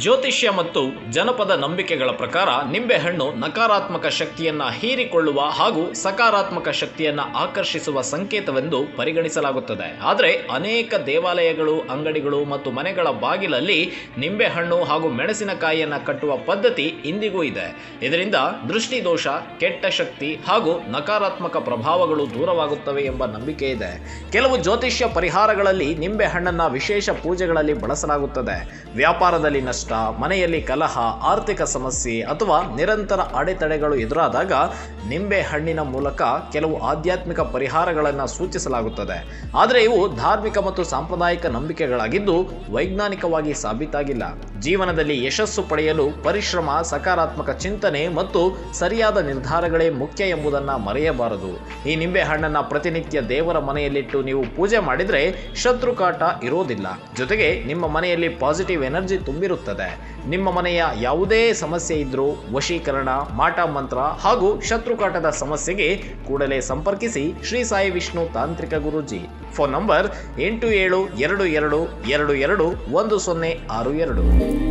ಜ್ಯೋತಿಷ್ಯ ಮತ್ತು ಜನಪದ ನಂಬಿಕೆಗಳ ಪ್ರಕಾರ ನಿಂಬೆಹಣ್ಣು ನಕಾರಾತ್ಮಕ ಶಕ್ತಿಯನ್ನು ಹೀರಿಕೊಳ್ಳುವ ಹಾಗೂ ಸಕಾರಾತ್ಮಕ ಶಕ್ತಿಯನ್ನು ಆಕರ್ಷಿಸುವ ಸಂಕೇತವೆಂದು ಪರಿಗಣಿಸಲಾಗುತ್ತದೆ. ಆದರೆ ಅನೇಕ ದೇವಾಲಯಗಳು, ಅಂಗಡಿಗಳು ಮತ್ತು ಮನೆಗಳ ಬಾಗಿಲಲ್ಲಿ ನಿಂಬೆಹಣ್ಣು ಹಾಗೂ ಮೆಣಸಿನಕಾಯಿಯನ್ನು ಕಟ್ಟುವ ಪದ್ಧತಿ ಇಂದಿಗೂ ಇದೆ. ಇದರಿಂದ ದೃಷ್ಟಿದೋಷ, ಕೆಟ್ಟ ಶಕ್ತಿ ಹಾಗೂ ನಕಾರಾತ್ಮಕ ಪ್ರಭಾವಗಳು ದೂರವಾಗುತ್ತವೆ ಎಂಬ ನಂಬಿಕೆ ಇದೆ. ಕೆಲವು ಜ್ಯೋತಿಷ್ಯ ಪರಿಹಾರಗಳಲ್ಲಿ ನಿಂಬೆಹಣ್ಣನ್ನು ವಿಶೇಷ ಪೂಜೆಗಳಲ್ಲಿ ಬಳಸಲಾಗುತ್ತದೆ. ವ್ಯಾಪಾರದಲ್ಲಿ ನಷ್ಟ, ಮನೆಯಲ್ಲಿ ಕಲಹ, ಆರ್ಥಿಕ ಸಮಸ್ಯೆ ಅಥವಾ ನಿರಂತರ ಅಡೆತಡೆಗಳು ಎದುರಾದಾಗ ನಿಂಬೆ ಹಣ್ಣಿನ ಮೂಲಕ ಕೆಲವು ಆಧ್ಯಾತ್ಮಿಕ ಪರಿಹಾರಗಳನ್ನು ಸೂಚಿಸಲಾಗುತ್ತದೆ. ಆದರೆ ಇವು ಧಾರ್ಮಿಕ ಮತ್ತು ಸಾಂಪ್ರದಾಯಿಕ ನಂಬಿಕೆಗಳಾಗಿದ್ದು ವೈಜ್ಞಾನಿಕವಾಗಿ ಸಾಬೀತಾಗಿಲ್ಲ. ಜೀವನದಲ್ಲಿ ಯಶಸ್ಸು ಪಡೆಯಲು ಪರಿಶ್ರಮ, ಸಕಾರಾತ್ಮಕ ಚಿಂತನೆ ಮತ್ತು ಸರಿಯಾದ ನಿರ್ಧಾರಗಳೇ ಮುಖ್ಯ ಎಂಬುದನ್ನು ಮರೆಯಬಾರದು. ಈ ನಿಂಬೆ ಹಣ್ಣನ್ನು ಪ್ರತಿನಿತ್ಯ ದೇವರ ಮನೆಯಲ್ಲಿಟ್ಟು ನೀವು ಪೂಜೆ ಮಾಡಿದರೆ ಶತ್ರುಕಾಟ ಇರೋದಿಲ್ಲ. ಜೊತೆಗೆ ನಿಮ್ಮ ಮನೆಯಲ್ಲಿ ಪಾಸಿಟಿವ್ ಎನರ್ಜಿ ತುಂಬಿರುತ್ತದೆ. ನಿಮ್ಮ ಮನೆಯ ಯಾವುದೇ ಸಮಸ್ಯೆ ಇದ್ರೂ ವಶೀಕರಣ, ಮಾಟ ಮಂತ್ರ ಹಾಗೂ ಶತ್ರುಕಾಟದ ಸಮಸ್ಯೆಗೆ ಕೂಡಲೇ ಸಂಪರ್ಕಿಸಿ ಶ್ರೀ ಸಾಯಿ ವಿಷ್ಣು ತಾಂತ್ರಿಕ ಗುರೂಜಿ. Phone number 8722221062.